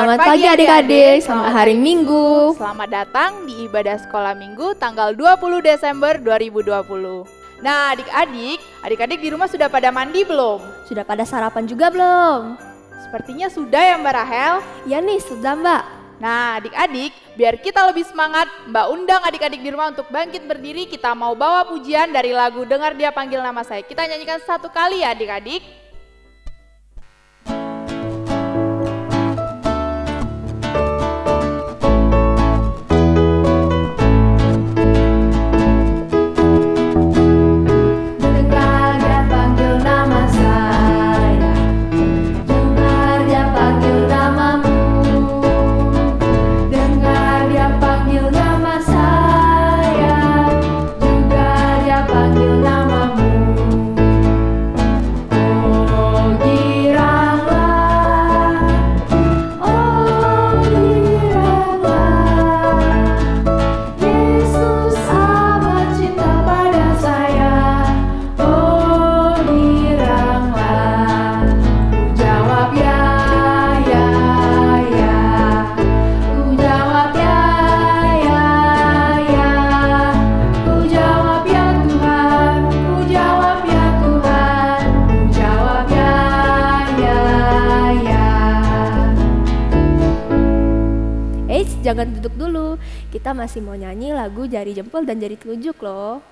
Selamat pagi adik-adik, selamat hari Minggu. Selamat datang di ibadah sekolah Minggu tanggal 20 Desember 2020. Nah adik-adik di rumah sudah pada mandi belum? Sudah pada sarapan juga belum? Sepertinya sudah ya Mbak Rahel. Ya nih, sudah Mbak. Nah adik-adik, biar kita lebih semangat, Mbak undang adik-adik di rumah untuk bangkit berdiri. Kita mau bawa pujian dari lagu Dengar Dia Panggil Nama Saya. Kita nyanyikan satu kali ya adik-adik. Jangan duduk dulu, kita masih mau nyanyi lagu Jari Jempol dan Jari Telunjuk loh.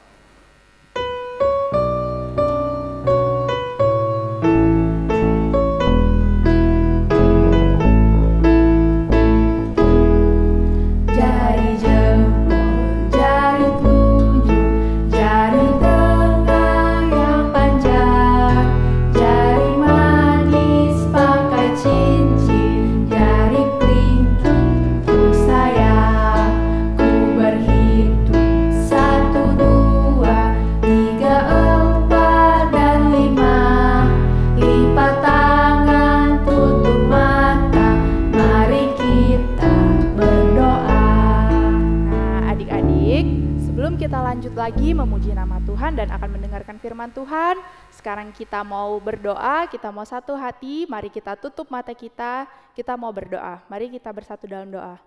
Lagi memuji nama Tuhan dan akan mendengarkan firman Tuhan. Sekarang kita mau berdoa, kita mau satu hati. Mari kita tutup mata kita mau berdoa. Mari kita bersatu dalam doa.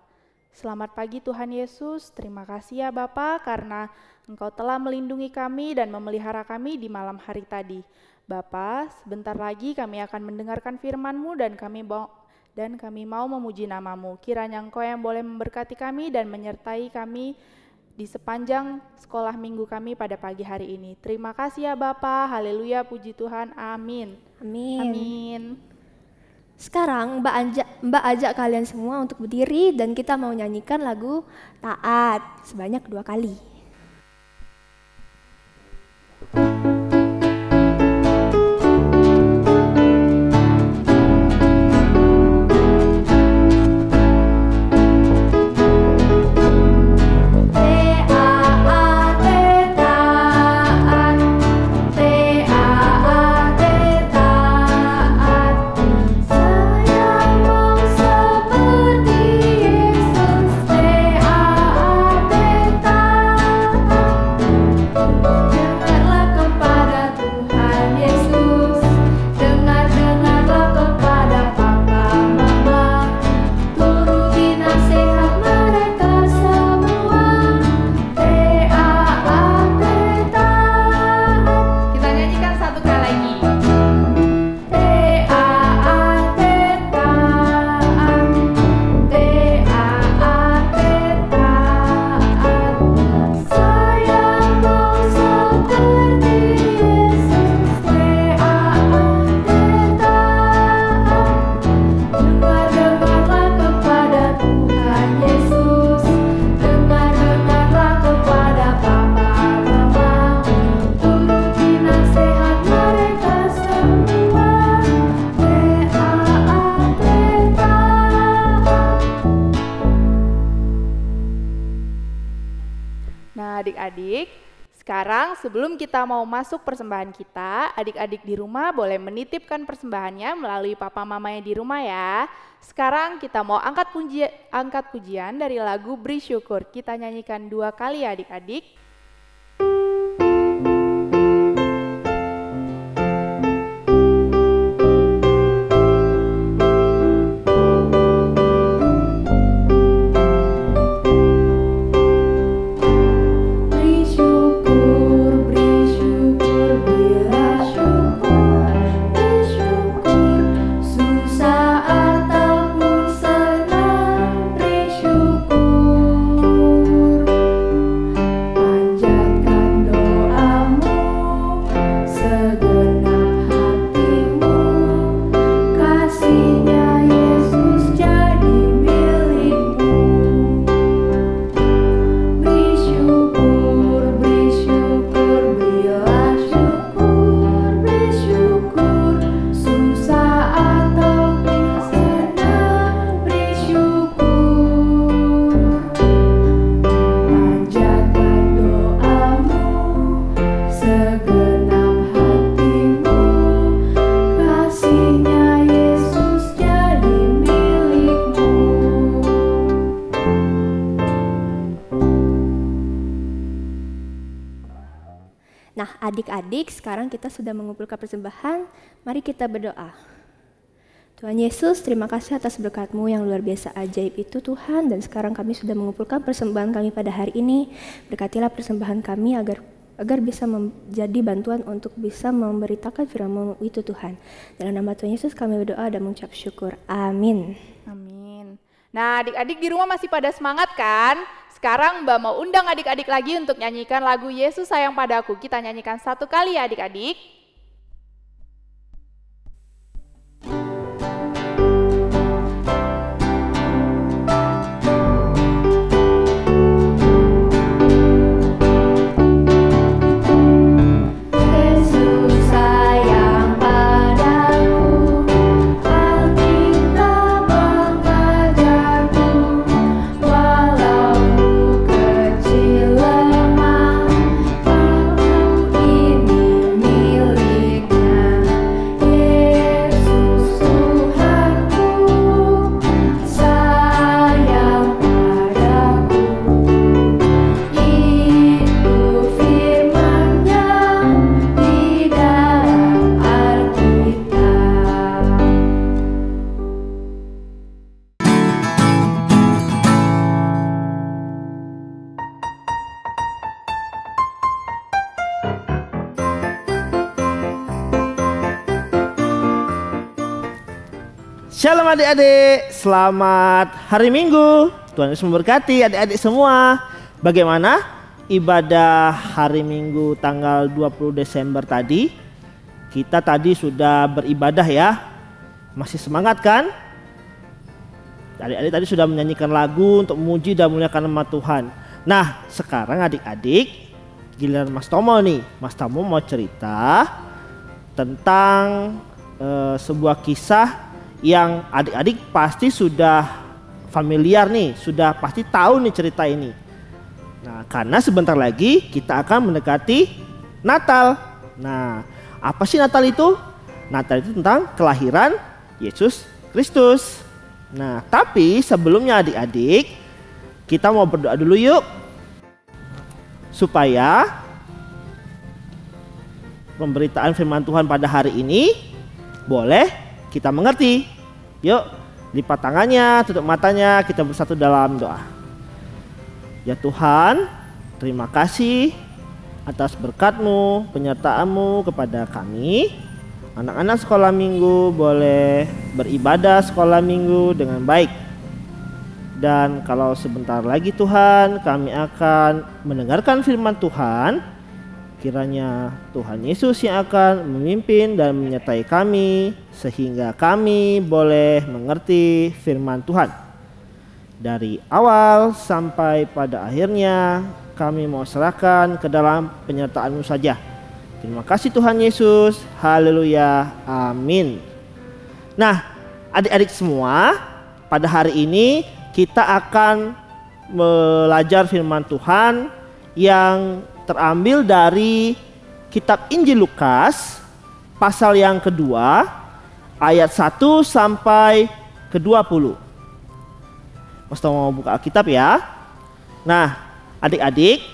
Selamat pagi Tuhan Yesus, terima kasih ya Bapa karena Engkau telah melindungi kami dan memelihara kami di malam hari tadi. Bapa, sebentar lagi kami akan mendengarkan firman-Mu dan kami mau memuji nama-Mu. Kiranya Engkau yang boleh memberkati kami dan menyertai kami di sepanjang sekolah minggu kami pada pagi hari ini. Terima kasih ya Bapa. Haleluya, puji Tuhan. Amin. Amin. Sekarang Mbak ajak kalian semua untuk berdiri dan kita mau nyanyikan lagu Taat sebanyak 2 kali. Adik-adik, sekarang sebelum kita mau masuk persembahan kita, adik-adik di rumah boleh menitipkan persembahannya melalui papa mamanya di rumah ya. Sekarang kita mau angkat pujian dari lagu Beri Syukur. Kita nyanyikan 2 kali ya adik-adik. adik-adik, sekarang kita sudah mengumpulkan persembahan. Mari kita berdoa. Tuhan Yesus, terima kasih atas berkat-Mu yang luar biasa ajaib itu Tuhan. Dan sekarang kami sudah mengumpulkan persembahan kami pada hari ini. Berkatilah persembahan kami agar bisa menjadi bantuan untuk bisa memberitakan firman-Mu itu Tuhan. Dalam nama Tuhan Yesus kami berdoa dan mengucap syukur. Amin. Amin. Nah, adik-adik di rumah masih pada semangat kan? Sekarang Mbak mau undang adik-adik lagi untuk nyanyikan lagu Yesus Sayang Padaku. Kita nyanyikan satu kali ya adik-adik. Shalom adik-adik, selamat hari Minggu. Tuhan Yesus memberkati adik-adik semua. Bagaimana ibadah hari Minggu tanggal 20 Desember tadi? Kita tadi sudah beribadah ya. Masih semangat kan? Adik-adik tadi sudah menyanyikan lagu untuk memuji dan memuliakan nama Tuhan. Nah, sekarang adik-adik giliran Mas Tomo nih. Mas Tomo mau cerita tentang sebuah kisah yang adik-adik pasti sudah familiar nih, sudah pasti tahu nih cerita ini. Nah, karena sebentar lagi kita akan mendekati Natal. Nah, apa sih Natal itu? Natal itu tentang kelahiran Yesus Kristus. Nah, tapi sebelumnya adik-adik, kita mau berdoa dulu yuk. Supaya pemberitaan firman Tuhan pada hari ini boleh kita mengerti. Yuk, lipat tangannya, tutup matanya, kita bersatu dalam doa. Ya Tuhan, terima kasih atas berkat-Mu, penyertaan-Mu kepada kami. Anak-anak sekolah minggu boleh beribadah sekolah minggu dengan baik. Dan kalau sebentar lagi Tuhan, kami akan mendengarkan firman Tuhan. Kiranya Tuhan Yesus yang akan memimpin dan menyertai kami sehingga kami boleh mengerti firman Tuhan. Dari awal sampai pada akhirnya kami mau serahkan ke dalam penyertaan-Mu saja. Terima kasih Tuhan Yesus. Haleluya. Amin. Nah, adik-adik semua, pada hari ini kita akan belajar firman Tuhan yang terambil dari kitab Injil Lukas pasal yang kedua ayat 1 sampai ke 20. Mas mau buka Alkitab ya. Nah, adik-adik,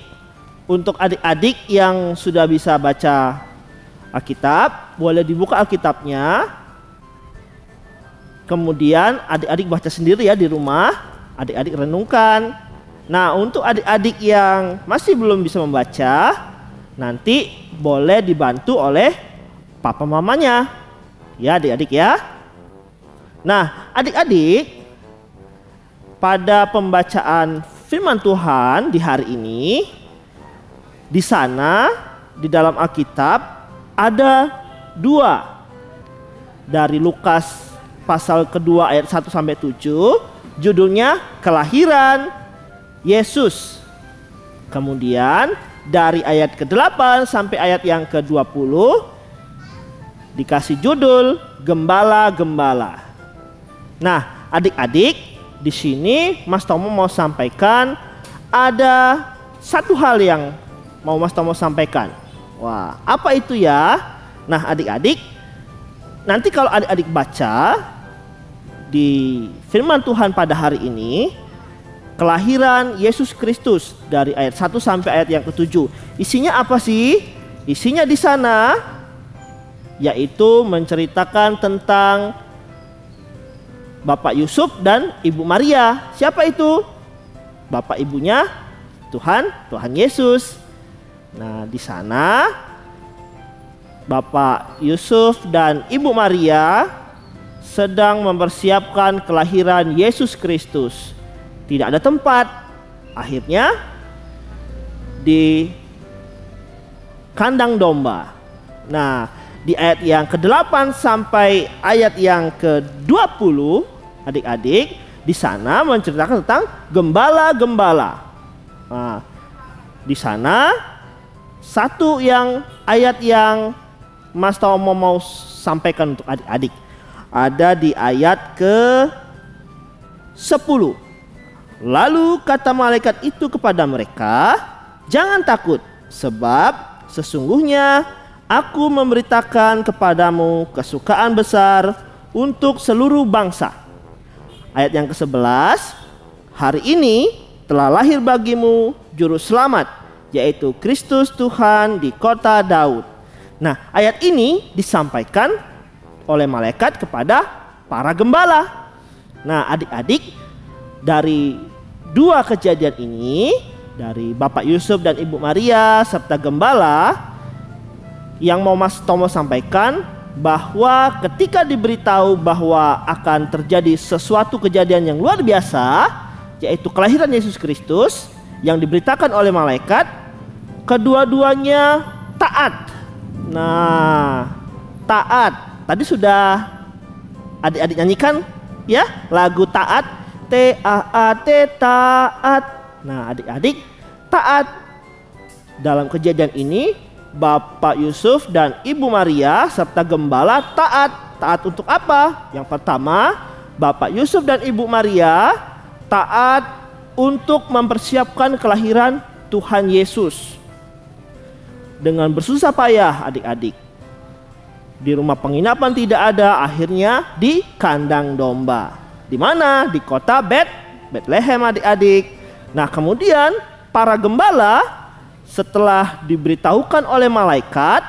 untuk adik-adik yang sudah bisa baca Alkitab, boleh dibuka Alkitabnya. Kemudian adik-adik baca sendiri ya di rumah, adik-adik renungkan. Nah, untuk adik-adik yang masih belum bisa membaca, nanti boleh dibantu oleh papa mamanya. Ya adik-adik ya. Nah, adik-adik, pada pembacaan firman Tuhan di hari ini, di sana di dalam Alkitab ada 2 dari Lukas pasal kedua ayat 1 sampai 7, judulnya kelahiran Yesus. Kemudian dari ayat ke-8 sampai ayat yang ke-20 dikasih judul Gembala-Gembala. Nah, adik-adik, di sini Mas Tomo mau sampaikan ada satu hal yang mau Mas Tomo sampaikan. Wah, apa itu ya? Nah, adik-adik, nanti kalau adik-adik baca di firman Tuhan pada hari ini, kelahiran Yesus Kristus dari ayat 1 sampai ayat yang ke-7. Isinya apa sih? Isinya di sana yaitu menceritakan tentang Bapak Yusuf dan Ibu Maria. Siapa itu? Bapak ibunya Tuhan Yesus. Nah, di sana Bapak Yusuf dan Ibu Maria sedang mempersiapkan kelahiran Yesus Kristus. Tidak ada tempat. Akhirnya di kandang domba. Nah, di ayat yang ke-8 sampai ayat yang ke-20, adik-adik, di sana menceritakan tentang gembala-gembala. Nah, di sana satu ayat yang Mas Tomo mau sampaikan untuk adik-adik. Ada di ayat ke-10. Lalu kata malaikat itu kepada mereka, "Jangan takut, sebab sesungguhnya aku memberitakan kepadamu kesukaan besar untuk seluruh bangsa." Ayat yang ke-11, "Hari ini telah lahir bagimu juru selamat, yaitu Kristus Tuhan di kota Daud." Nah, ayat ini disampaikan oleh malaikat kepada para gembala. Nah, adik-adik, dari dua kejadian ini, dari Bapak Yusuf dan Ibu Maria serta gembala, yang mau Mas Tomo sampaikan bahwa ketika diberitahu bahwa akan terjadi sesuatu kejadian yang luar biasa, yaitu kelahiran Yesus Kristus yang diberitakan oleh malaikat, kedua-duanya taat. Nah, taat. Tadi sudah adik-adik nyanyikan ya lagu taat, T-A-A-T, taat. Nah, adik-adik taat. Dalam kejadian ini Bapak Yusuf dan Ibu Maria serta gembala taat. Taat untuk apa? Yang pertama, Bapak Yusuf dan Ibu Maria taat untuk mempersiapkan kelahiran Tuhan Yesus. Dengan bersusah payah adik-adik. Di rumah penginapan tidak ada, akhirnya di kandang domba. Di mana? Di kota Bethlehem adik-adik. Nah, kemudian para gembala setelah diberitahukan oleh malaikat,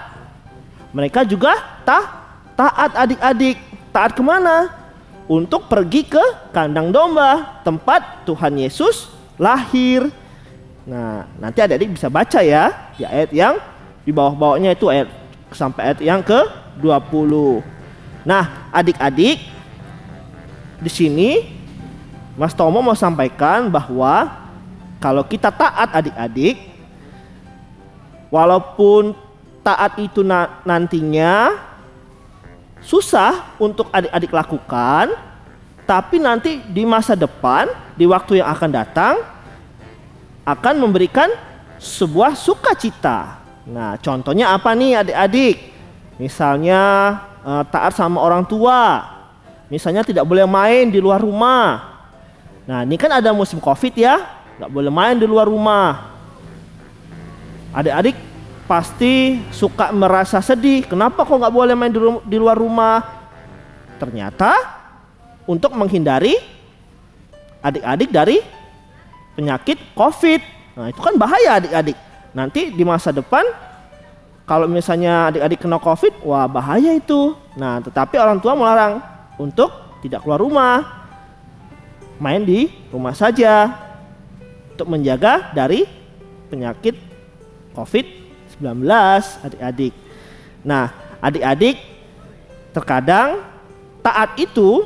mereka juga taat adik-adik. Taat kemana? Untuk pergi ke kandang domba, tempat Tuhan Yesus lahir. Nah, nanti adik-adik bisa baca ya di ayat yang di bawah-bawahnya, itu ayat sampai ayat yang ke-20. Nah, adik-adik, di sini Mas Tomo mau sampaikan bahwa kalau kita taat adik-adik, walaupun taat itu nantinya susah untuk adik-adik lakukan, tapi nanti di masa depan, di waktu yang akan datang, akan memberikan sebuah sukacita. Nah, contohnya apa nih adik-adik? Misalnya taat sama orang tua. Misalnya tidak boleh main di luar rumah. Nah, ini kan ada musim COVID ya, nggak boleh main di luar rumah. Adik-adik pasti suka merasa sedih. Kenapa kok nggak boleh main di luar rumah? Ternyata untuk menghindari adik-adik dari penyakit COVID. Nah, itu kan bahaya adik-adik. Nanti di masa depan kalau misalnya adik-adik kena COVID, wah bahaya itu. Nah, tetapi orang tua melarang untuk tidak keluar rumah. Main di rumah saja untuk menjaga dari penyakit COVID-19 adik-adik. Nah, adik-adik, terkadang taat itu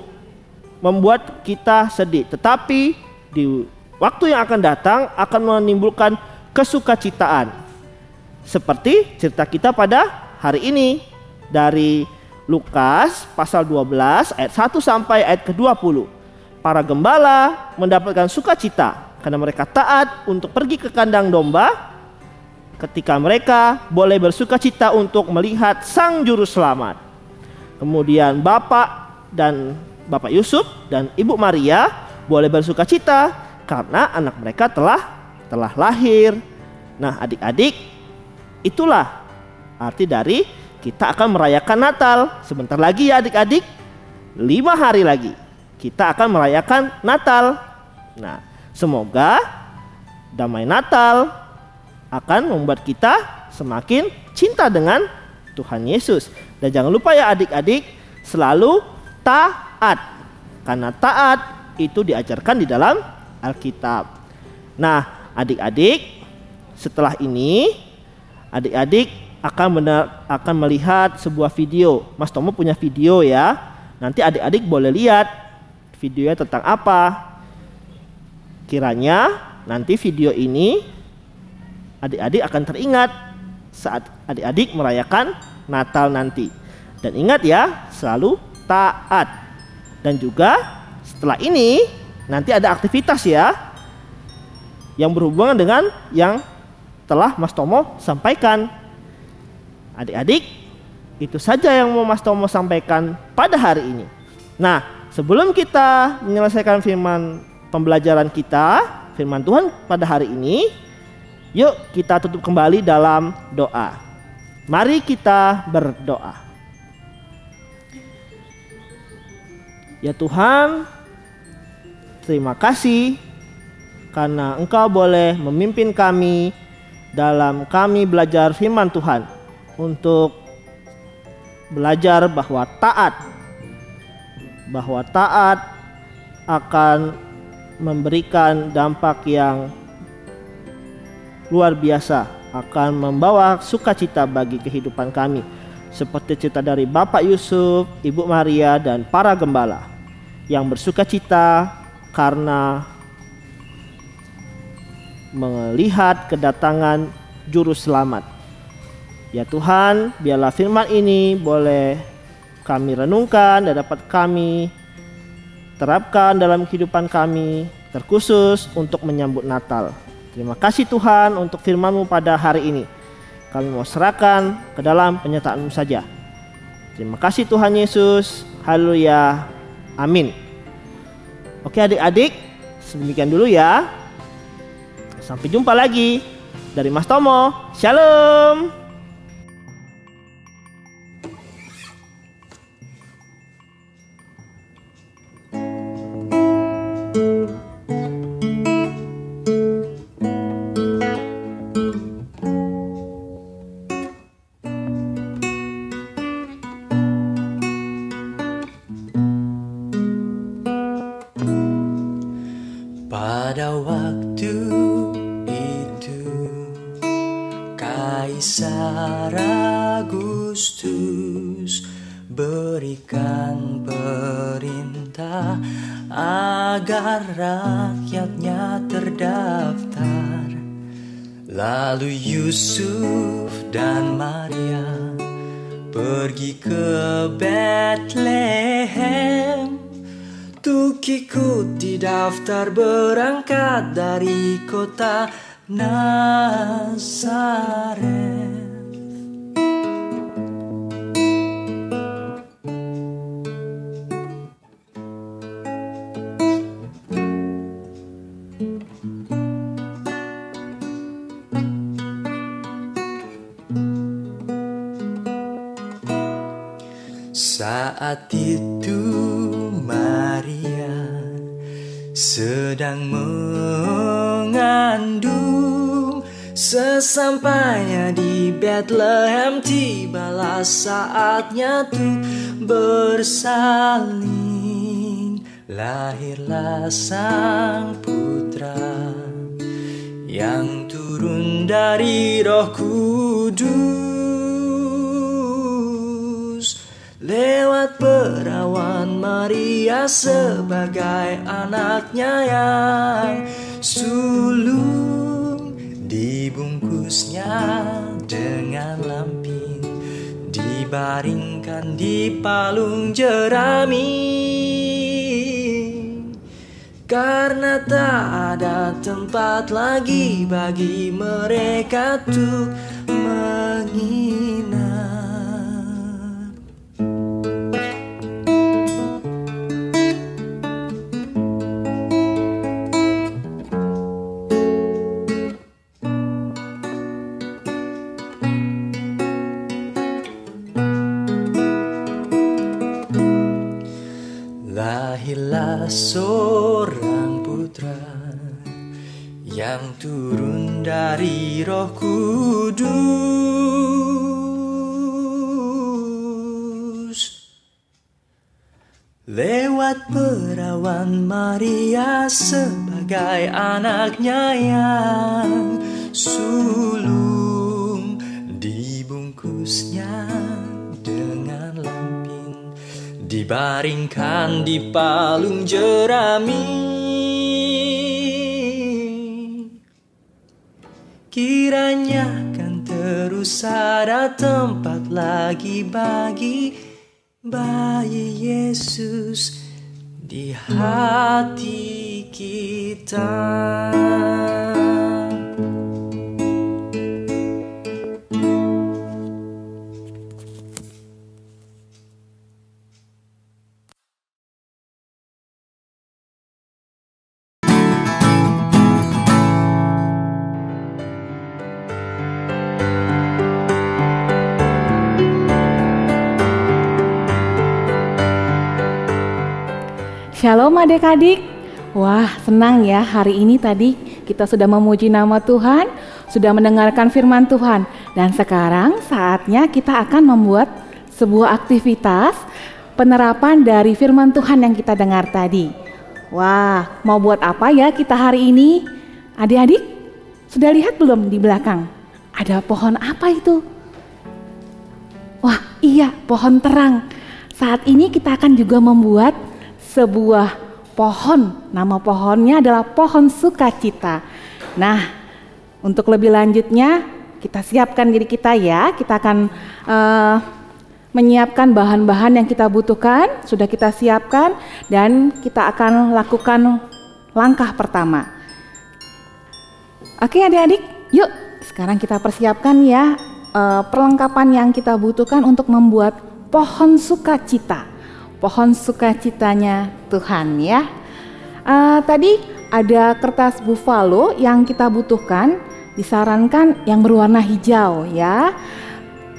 membuat kita sedih, tetapi di waktu yang akan datang akan menimbulkan kesukacitaan. Seperti cerita kita pada hari ini dari Lukas pasal 12 ayat 1 sampai ayat ke-20. Para gembala mendapatkan sukacita karena mereka taat untuk pergi ke kandang domba ketika mereka boleh bersukacita untuk melihat Sang Juru Selamat. Kemudian Bapak Yusuf dan Ibu Maria boleh bersukacita karena anak mereka telah lahir. Nah, adik-adik, itulah arti dari kita akan merayakan Natal. Sebentar lagi ya adik-adik, 5 hari lagi kita akan merayakan Natal. Nah, semoga damai Natal akan membuat kita semakin cinta dengan Tuhan Yesus. Dan jangan lupa ya adik-adik, selalu taat. Karena taat itu diajarkan di dalam Alkitab. Nah, adik-adik, setelah ini adik-adik akan melihat sebuah video. Mas Tomo punya video ya. Nanti adik-adik boleh lihat videonya tentang apa. Kiranya nanti video ini adik-adik akan teringat saat adik-adik merayakan Natal nanti. Dan ingat ya, selalu taat. Dan juga setelah ini nanti ada aktivitas ya yang berhubungan dengan yang telah Mas Tomo sampaikan. Adik-adik, itu saja yang mau Mas Tomo sampaikan pada hari ini. Nah, sebelum kita menyelesaikan pembelajaran kita, firman Tuhan pada hari ini, yuk kita tutup kembali dalam doa. Mari kita berdoa. Ya Tuhan, terima kasih karena Engkau boleh memimpin kami dalam kami belajar firman Tuhan, untuk belajar bahwa taat akan memberikan dampak yang luar biasa, akan membawa sukacita bagi kehidupan kami, seperti cerita dari Bapak Yusuf, Ibu Maria, dan para gembala yang bersukacita karena melihat kedatangan juru selamat. Ya Tuhan, biarlah firman ini boleh kami renungkan dan dapat kami terapkan dalam kehidupan kami, terkhusus untuk menyambut Natal. Terima kasih Tuhan untuk firman-Mu pada hari ini. Kami mau serahkan ke dalam penyertaan-Mu saja. Terima kasih Tuhan Yesus. Haleluya. Amin. Oke adik-adik, sedemikian dulu ya. Sampai jumpa lagi. Dari Mas Tomo. Shalom. Pada waktu itu Kaisar Agustus berikan perintah agar rakyatnya terdaftar. Lalu Yusuf dan Maria pergi ke Bethlehem untuk ikuti daftar berangkat dari kota Nazaret. Saat itu Maria sedang mengandung. Sesampainya di Bethlehem, tibalah saatnya tuh bersalin. Lahirlah sang putra yang turun dari Roh Kudus. Lewat perawan Maria sebagai anaknya yang sulung, dibungkusnya dengan lampin, dibaringkan di palung jerami. Karena tak ada tempat lagi bagi mereka untuk menginap. Lahirlah seorang putra yang turun dari Roh Kudus. Lewat perawan Maria sebagai anaknya yang sulung, dibungkusnya dengan lampin, dibaringkan di palung jerami. Kiranya kan terus ada tempat lagi bagi bayi Yesus di hati kita. Shalom adik-adik. Wah, senang ya hari ini tadi kita sudah memuji nama Tuhan, sudah mendengarkan firman Tuhan. Dan sekarang saatnya kita akan membuat sebuah aktivitas penerapan dari firman Tuhan yang kita dengar tadi. Wah, mau buat apa ya kita hari ini? Adik-adik, sudah lihat belum di belakang? Ada pohon apa itu? Wah, iya, pohon terang. Saat ini kita akan juga membuat sebuah pohon, nama pohonnya adalah pohon sukacita. Nah, untuk lebih lanjutnya kita siapkan diri kita ya. Kita akan menyiapkan bahan-bahan yang kita butuhkan, sudah kita siapkan, dan kita akan lakukan langkah pertama. Oke adik-adik, yuk sekarang kita persiapkan ya perlengkapan yang kita butuhkan untuk membuat pohon sukacita. Pohon sukacitanya Tuhan ya. Tadi ada kertas buffalo yang kita butuhkan, disarankan yang berwarna hijau ya.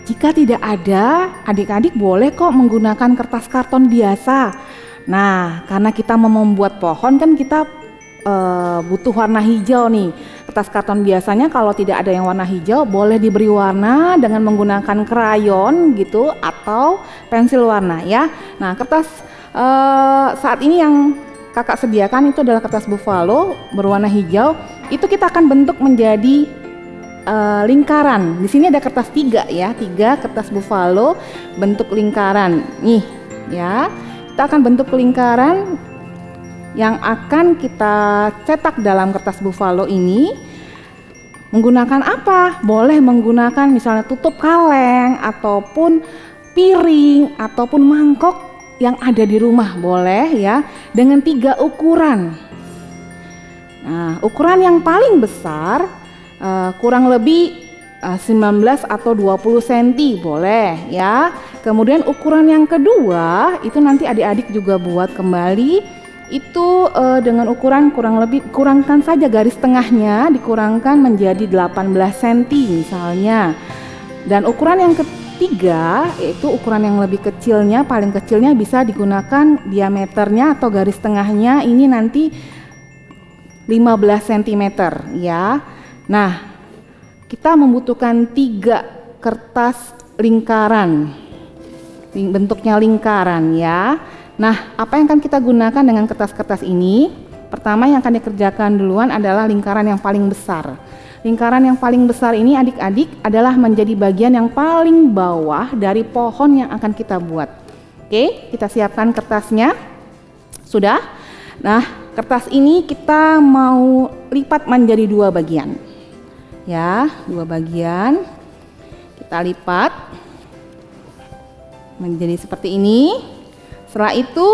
Jika tidak ada, adik-adik boleh kok menggunakan kertas karton biasa. Nah, karena kita mau membuat pohon kan kita butuh warna hijau nih. Kertas karton biasanya kalau tidak ada yang warna hijau boleh diberi warna dengan menggunakan krayon gitu atau pensil warna ya. Nah, kertas saat ini yang kakak sediakan itu adalah kertas buffalo berwarna hijau. Itu kita akan bentuk menjadi lingkaran. Di sini ada kertas 3 ya, 3 kertas buffalo bentuk lingkaran. Nih ya, kita akan bentuk lingkaran yang akan kita cetak dalam kertas buffalo ini. Menggunakan apa? Boleh menggunakan misalnya tutup kaleng ataupun piring ataupun mangkok yang ada di rumah, boleh ya, dengan 3 ukuran. Nah, ukuran yang paling besar kurang lebih 19 atau 20 cm boleh ya. Kemudian ukuran yang kedua itu nanti adik-adik juga buat kembali. Itu dengan ukuran kurang lebih, kurangkan saja garis tengahnya, dikurangkan menjadi 18 cm misalnya. Dan ukuran yang ketiga yaitu ukuran yang lebih kecilnya, paling kecilnya bisa digunakan diameternya atau garis tengahnya ini nanti 15 cm ya. Nah, kita membutuhkan 3 kertas lingkaran, bentuknya lingkaran ya. Nah, apa yang akan kita gunakan dengan kertas-kertas ini? Pertama yang akan dikerjakan duluan adalah lingkaran yang paling besar. Lingkaran yang paling besar ini adik-adik adalah menjadi bagian yang paling bawah dari pohon yang akan kita buat. Oke, kita siapkan kertasnya. Sudah? Nah, kertas ini kita mau lipat menjadi 2 bagian. Ya, 2 bagian. Kita lipat menjadi seperti ini. Setelah itu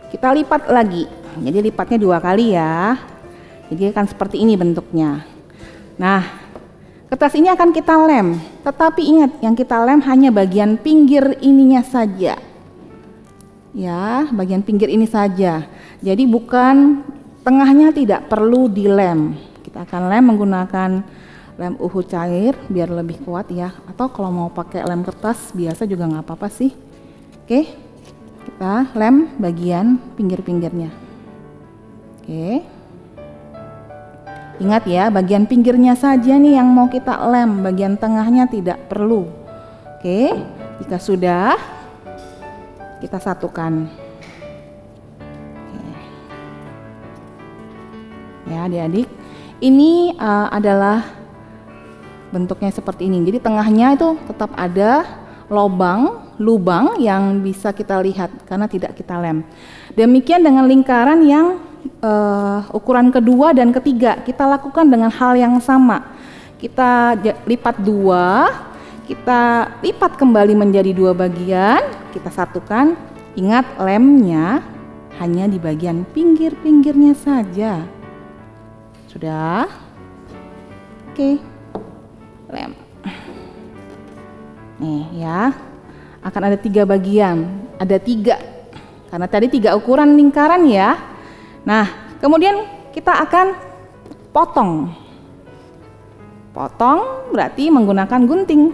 kita lipat lagi, jadi lipatnya 2 kali ya. Jadi akan seperti ini bentuknya. Nah, kertas ini akan kita lem, tetapi ingat yang kita lem hanya bagian pinggir ininya saja. Ya, bagian pinggir ini saja. Jadi bukan tengahnya, tidak perlu dilem. Kita akan lem menggunakan lem uhu cair biar lebih kuat ya. Atau kalau mau pakai lem kertas biasa juga nggak apa-apa sih. Oke. Kita lem bagian pinggir-pinggirnya. Oke. Ingat ya, bagian pinggirnya saja nih yang mau kita lem, bagian tengahnya tidak perlu. Oke, jika sudah, kita satukan. Oke. Ya adik-adik, ini adalah bentuknya seperti ini. Jadi tengahnya itu tetap ada lubang yang bisa kita lihat karena tidak kita lem. Demikian dengan lingkaran yang ukuran kedua dan ketiga, kita lakukan dengan hal yang sama. Kita lipat dua, kita lipat kembali menjadi dua bagian, kita satukan. Ingat, lemnya hanya di bagian pinggir-pinggirnya saja. Sudah? Oke, lem. Nih ya, akan ada 3 bagian, ada 3, karena tadi 3 ukuran lingkaran ya. Nah, kemudian kita akan potong. Potong berarti menggunakan gunting.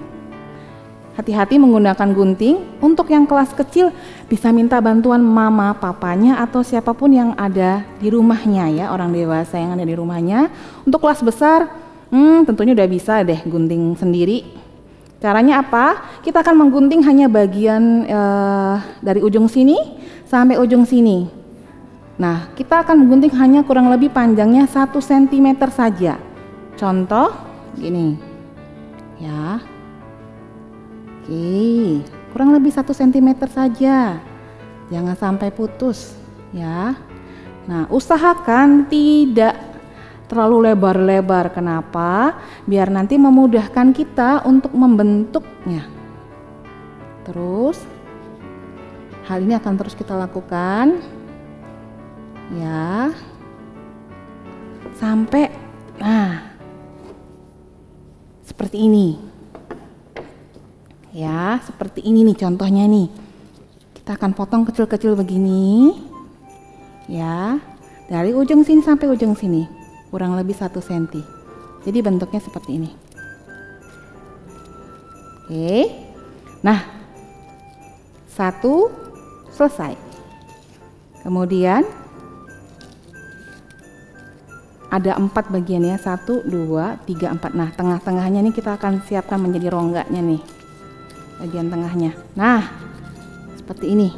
Hati-hati menggunakan gunting. Untuk yang kelas kecil bisa minta bantuan mama, papanya, atau siapapun yang ada di rumahnya ya, orang dewasa yang ada di rumahnya. Untuk kelas besar, tentunya udah bisa deh gunting sendiri. Caranya apa? Kita akan menggunting hanya bagian dari ujung sini sampai ujung sini. Nah, kita akan menggunting hanya kurang lebih panjangnya 1 cm saja. Contoh gini. Ya. Oke, kurang lebih 1 cm saja. Jangan sampai putus, ya. Nah, usahakan tidak terlalu lebar-lebar. Kenapa? Biar nanti memudahkan kita untuk membentuknya. Terus, hal ini akan terus kita lakukan. Ya, sampai seperti ini ya, seperti ini nih contohnya nih. Kita akan potong kecil-kecil begini ya, dari ujung sini sampai ujung sini kurang lebih 1 cm. Jadi bentuknya seperti ini. Oke, nah 1 selesai. Kemudian ada 4 bagian ya, 1, 2, 3, 4. Nah, tengah-tengahnya ini kita akan siapkan menjadi rongganya nih, bagian tengahnya. Nah, seperti ini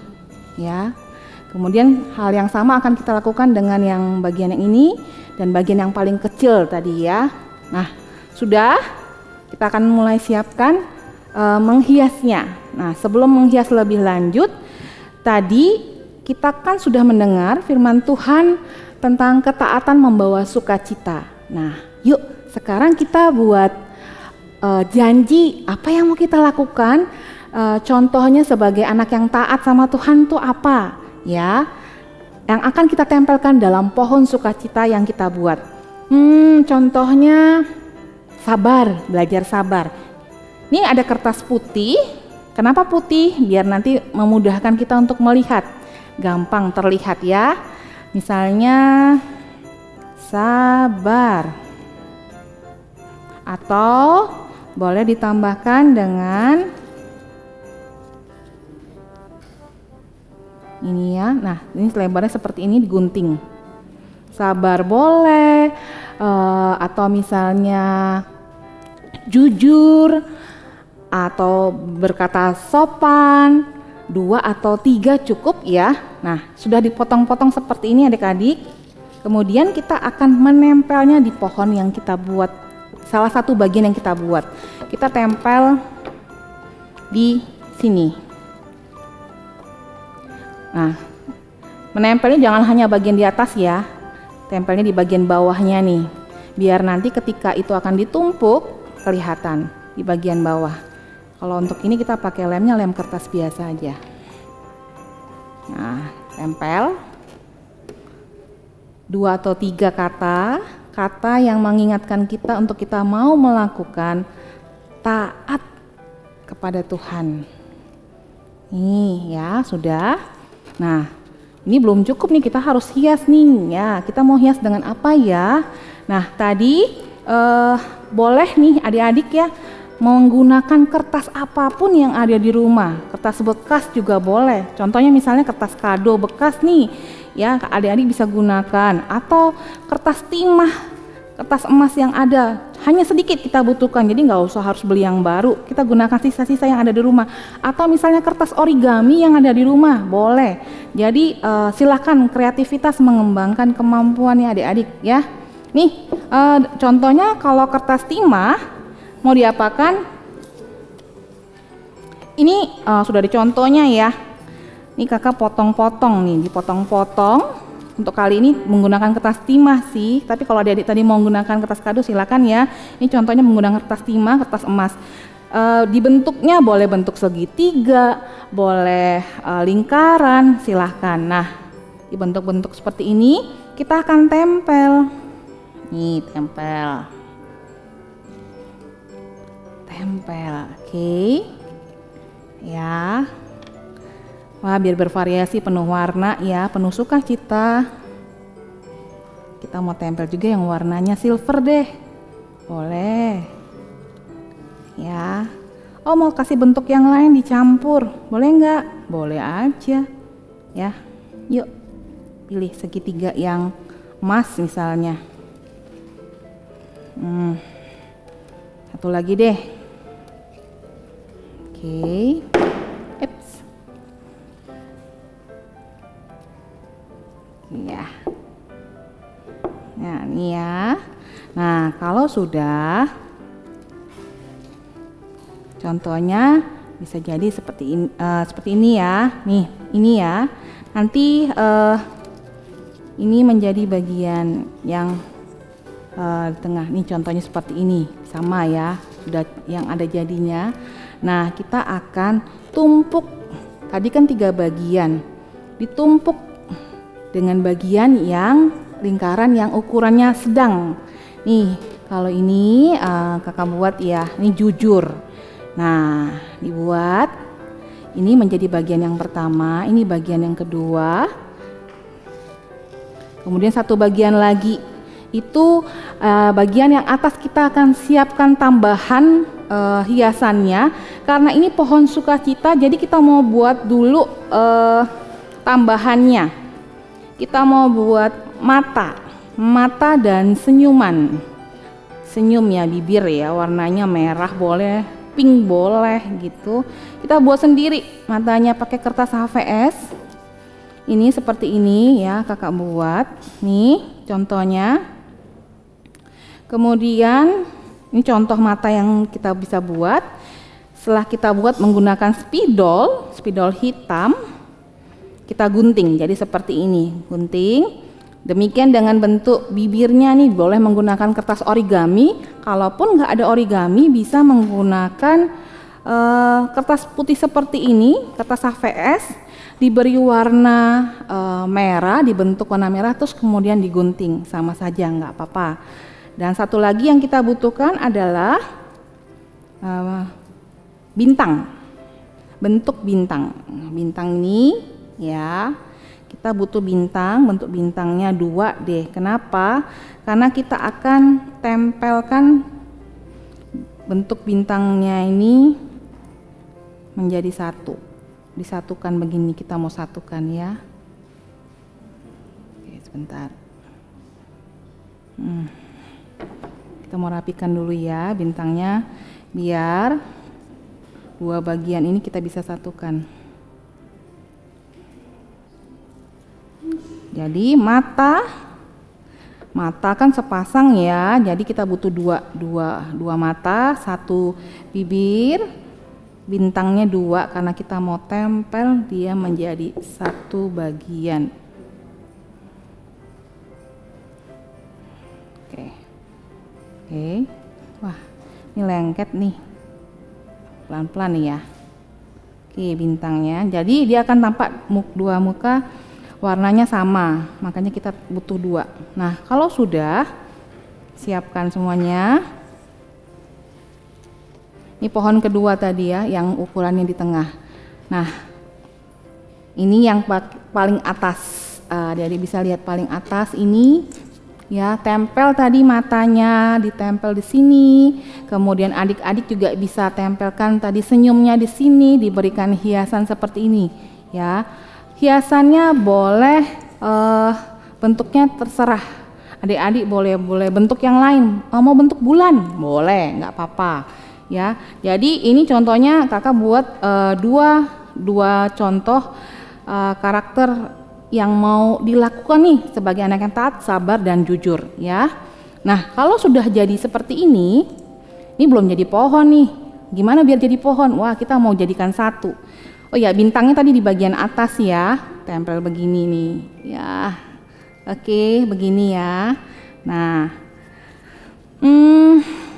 ya. Kemudian hal yang sama akan kita lakukan dengan yang bagian yang ini dan bagian yang paling kecil tadi ya. Nah, sudah, kita akan mulai siapkan menghiasnya. Nah, sebelum menghias lebih lanjut, tadi kita kan sudah mendengar firman Tuhan tentang ketaatan membawa sukacita. Nah, yuk sekarang kita buat janji apa yang mau kita lakukan. Contohnya sebagai anak yang taat sama Tuhan tuh apa? Ya, yang akan kita tempelkan dalam pohon sukacita yang kita buat. Contohnya sabar, belajar sabar. Ini ada kertas putih. Kenapa putih? Biar nanti memudahkan kita untuk melihat. Gampang terlihat ya. Misalnya sabar, atau boleh ditambahkan dengan ini ya. Nah, ini lebarnya seperti ini digunting. Sabar boleh, atau misalnya jujur, atau berkata sopan. 2 atau 3 cukup ya. Nah, sudah dipotong-potong seperti ini adik-adik. Kemudian kita akan menempelnya di pohon yang kita buat. Salah satu bagian yang kita buat. Kita tempel di sini. Nah, menempelnya jangan hanya bagian di atas ya. Tempelnya di bagian bawahnya nih. Biar nanti ketika itu akan ditumpuk kelihatan di bagian bawah. Kalau untuk ini kita pakai lemnya lem kertas biasa aja. Nah, tempel 2 atau 3 kata yang mengingatkan kita untuk kita mau melakukan taat kepada Tuhan. Nih ya, sudah. Nah, ini belum cukup nih, kita harus hias nih ya. Kita mau hias dengan apa ya? Nah, tadi boleh nih adik-adik ya menggunakan kertas apapun yang ada di rumah. Kertas bekas juga boleh. Contohnya misalnya kertas kado bekas nih, ya adik-adik bisa gunakan. Atau kertas timah kertas emas yang ada, hanya sedikit kita butuhkan, jadi nggak usah harus beli yang baru, kita gunakan sisa-sisa yang ada di rumah. Atau misalnya kertas origami yang ada di rumah, boleh. Jadi silakan kreativitas mengembangkan kemampuannya adik-adik ya. Nih contohnya kalau kertas timah mau diapakan? Ini sudah ada contohnya ya. Ini kakak potong-potong nih, dipotong-potong. Untuk kali ini menggunakan kertas timah sih, tapi kalau adik-adik tadi mau menggunakan kertas kado silakan ya. Ini contohnya menggunakan kertas timah, kertas emas. Dibentuknya boleh bentuk segitiga, boleh lingkaran, silahkan. Nah, di bentuk-bentuk seperti ini kita akan tempel. Nih, tempel. Tempel, oke. Ya. Wah, biar bervariasi, penuh warna ya, penuh sukacita. Kita mau tempel juga yang warnanya silver deh. Boleh. Ya. Oh, mau kasih bentuk yang lain dicampur. Boleh nggak? Boleh aja. Ya. Yuk. Pilih segitiga yang emas misalnya. Satu lagi deh. Oke. Ya. Nah, ini ya. Nah, kalau sudah contohnya bisa jadi seperti ini ya. Nih, ini ya. Nanti ini menjadi bagian yang di tengah. Nih contohnya seperti ini. Sama ya, sudah yang ada jadinya. Nah, kita akan tumpuk. Tadi kan 3 bagian. Ditumpuk dengan bagian yang lingkaran yang ukurannya sedang. Nih, kalau ini kakak buat ya, ini jujur. Nah, dibuat. Ini menjadi bagian yang pertama, ini bagian yang kedua. Kemudian satu bagian lagi. Itu bagian yang atas kita akan siapkan tambahan hiasannya. Karena ini pohon sukacita, jadi kita mau buat dulu tambahannya. Kita mau buat mata dan senyuman. Senyum ya, bibir ya, warnanya merah boleh, pink boleh gitu. Kita buat sendiri matanya pakai kertas HVS. Ini seperti ini ya, kakak buat. Nih contohnya. Kemudian ini contoh mata yang kita bisa buat. Setelah kita buat menggunakan spidol hitam, kita gunting jadi seperti ini, gunting. Demikian dengan bentuk bibirnya nih, boleh menggunakan kertas origami. Kalaupun nggak ada origami, bisa menggunakan kertas putih seperti ini, kertas HVS, diberi warna merah, dibentuk warna merah, terus kemudian digunting, sama saja nggak apa-apa. Dan satu lagi yang kita butuhkan adalah bintang, bentuk bintang. Bintang ini ya, kita butuh bintang, bentuk bintangnya 2 deh. Kenapa? Karena kita akan tempelkan bentuk bintangnya ini menjadi satu, disatukan begini. Kita mau satukan ya. Oke, sebentar. Kita mau rapikan dulu ya bintangnya, biar 2 bagian ini kita bisa satukan. Jadi mata kan sepasang ya, jadi kita butuh dua mata, 1 bibir, bintangnya 2 karena kita mau tempel dia menjadi 1 bagian. Oke. Wah, ini lengket nih, pelan-pelan nih ya. Oke, bintangnya, jadi dia akan tampak 2 muka. Warnanya sama, makanya kita butuh 2. Nah, kalau sudah, siapkan semuanya. Ini pohon kedua tadi ya, yang ukurannya di tengah. Nah, ini yang paling atas. Jadi bisa lihat paling atas ini, ya, tempel tadi matanya, ditempel di sini. Kemudian adik-adik juga bisa tempelkan tadi senyumnya di sini, diberikan hiasan seperti ini, ya. Hiasannya boleh bentuknya terserah. Adik-adik boleh bentuk yang lain. Mau bentuk bulan, boleh, nggak apa-apa. Ya, jadi ini contohnya kakak buat dua contoh karakter yang mau dilakukan nih sebagai anak yang taat, sabar dan jujur. Ya, nah kalau sudah jadi seperti ini belum jadi pohon nih. Gimana biar jadi pohon? Wah, kita mau jadikan satu. Oh ya, bintangnya tadi di bagian atas ya, tempel begini nih. Ya, oke, begini ya. Nah,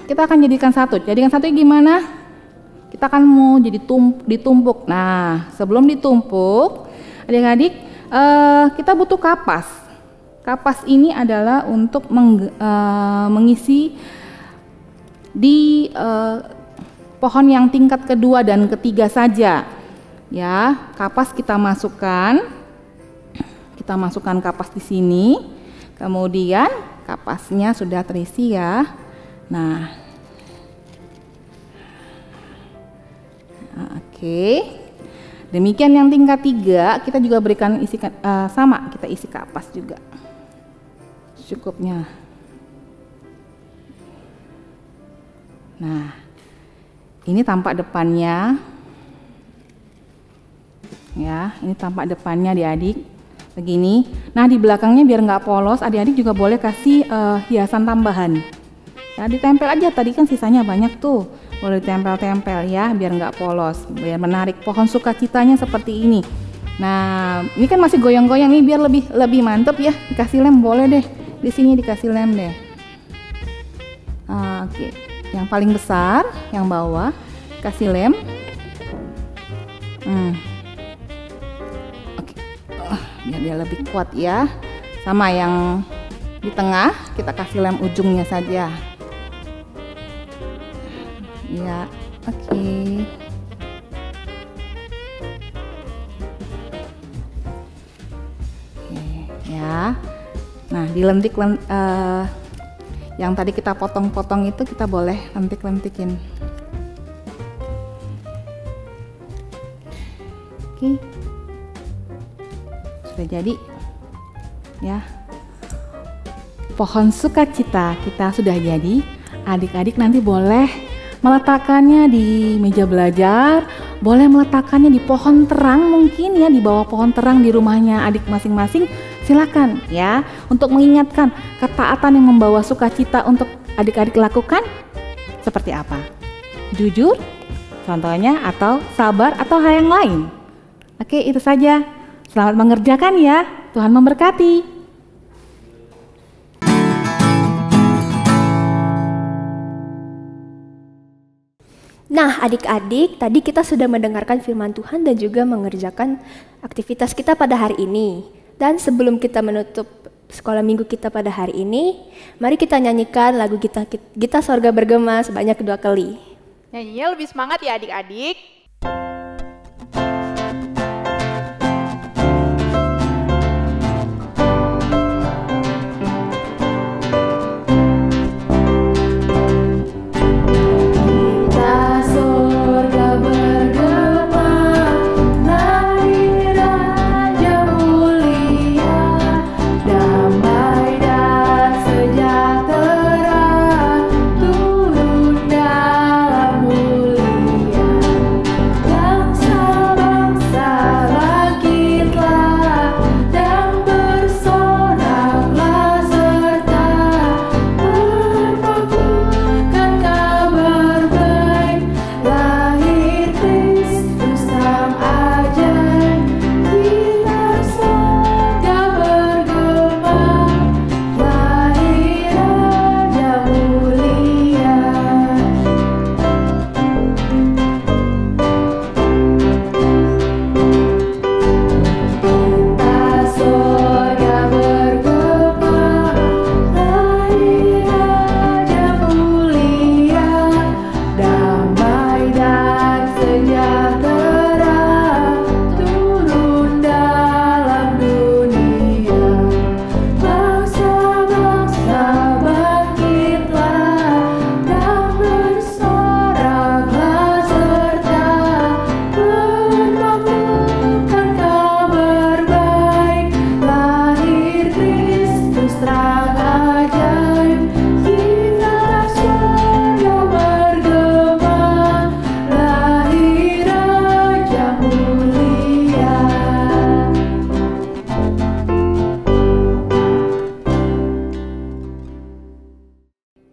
kita akan jadikan satu. Jadikan satu gimana? Kita akan mau jadi ditumpuk. Nah, sebelum ditumpuk, adik-adik, kita butuh kapas. Kapas ini adalah untuk mengisi di pohon yang tingkat kedua dan ketiga saja. Ya, kapas kita masukkan kapas di sini. Kemudian kapasnya sudah terisi ya. Nah, oke. Demikian yang tingkat 3, kita juga berikan sama, kita isi kapas juga. Cukupnya. Nah, ini tampak depannya. Ya, ini tampak depannya adik-adik. Begini. Nah, di belakangnya biar nggak polos, adik-adik juga boleh kasih hiasan tambahan. Ya, ditempel aja, tadi kan sisanya banyak tuh. Boleh ditempel-tempel ya, biar nggak polos, biar menarik pohon sukacitanya seperti ini. Nah, ini kan masih goyang-goyang nih, biar lebih mantep ya. Dikasih lem boleh deh, di sini dikasih lem deh. Oke, yang paling besar, yang bawah, kasih lem. Oke, biar dia lebih kuat ya. Sama yang di tengah, kita kasih lem ujungnya saja. Ya, oke. Ya. Nah, dilentik yang tadi kita potong-potong itu kita boleh lentik-lentikin. Oke. Sudah jadi. Ya. Pohon sukacita kita sudah jadi. Adik-adik nanti boleh meletakkannya di meja belajar, boleh meletakkannya di pohon terang mungkin ya, di bawah pohon terang di rumahnya adik masing-masing, silakan ya, untuk mengingatkan ketaatan yang membawa sukacita untuk adik-adik lakukan seperti apa? Jujur, contohnya, atau sabar, atau hal yang lain. Oke, itu saja. Selamat mengerjakan ya, Tuhan memberkati. Nah, adik-adik, tadi kita sudah mendengarkan firman Tuhan dan juga mengerjakan aktivitas kita pada hari ini. Dan sebelum kita menutup sekolah minggu kita pada hari ini, mari kita nyanyikan lagu Gita Sorga Bergema sebanyak 2 kali. Nyanyinya lebih semangat ya adik-adik. Sejahtera turun dalam mulia.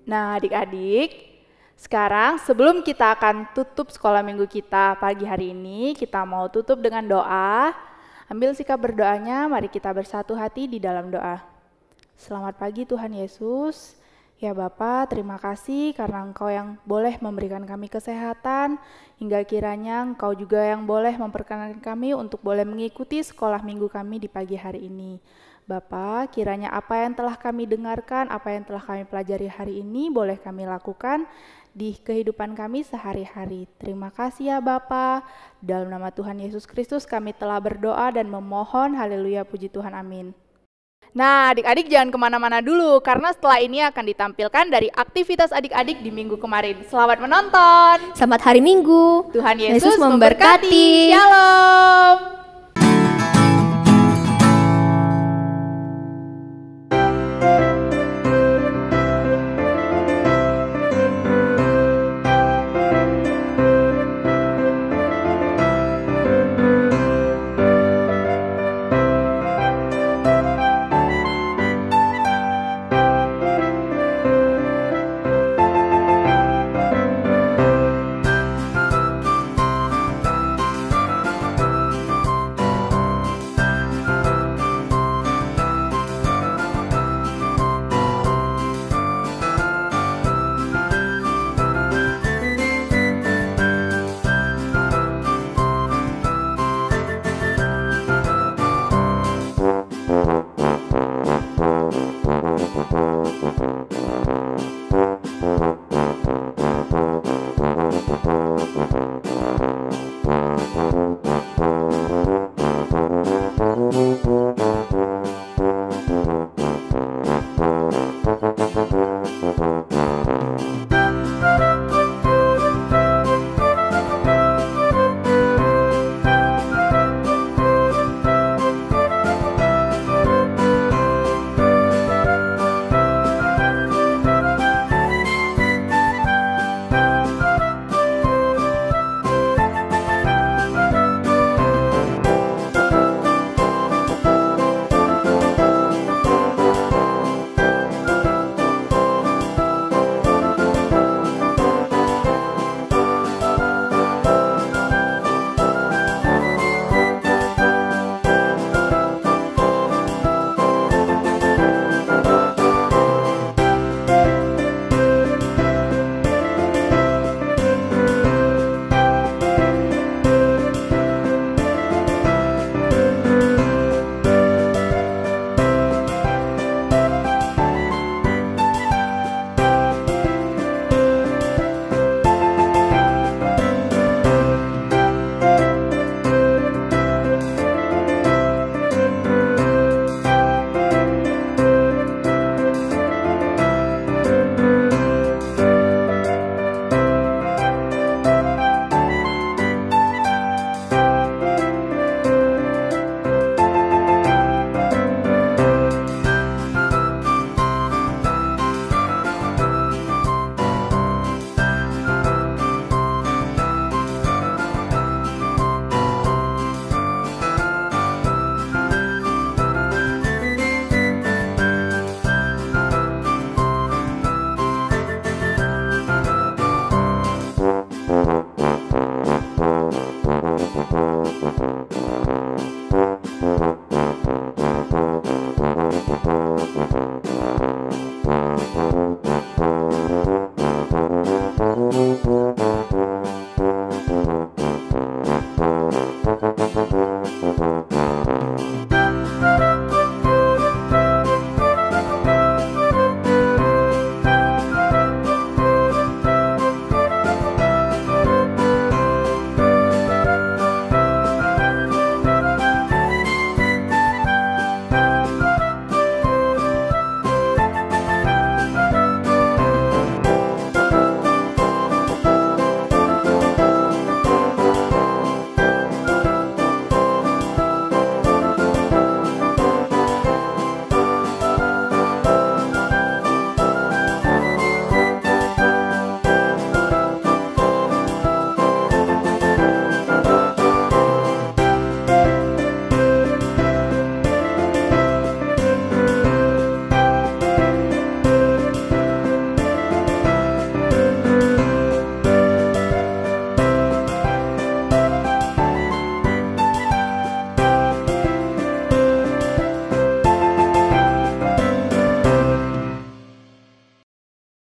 Nah, adik-adik, sekarang sebelum kita akan tutup sekolah minggu kita pagi hari ini, kita mau tutup dengan doa. Ambil sikap berdoanya, mari kita bersatu hati di dalam doa. Selamat pagi Tuhan Yesus. Ya Bapa, terima kasih karena Engkau yang boleh memberikan kami kesehatan, hingga kiranya Engkau juga yang boleh memperkenankan kami untuk boleh mengikuti sekolah minggu kami di pagi hari ini. Bapa, kiranya apa yang telah kami dengarkan, apa yang telah kami pelajari hari ini boleh kami lakukan di kehidupan kami sehari-hari. Terima kasih ya Bapa. Dalam nama Tuhan Yesus Kristus kami telah berdoa dan memohon. Haleluya, puji Tuhan, amin. Nah, adik-adik jangan kemana-mana dulu, karena setelah ini akan ditampilkan dari aktivitas adik-adik di minggu kemarin. Selamat menonton. Selamat hari Minggu. Tuhan Yesus memberkati. Shalom.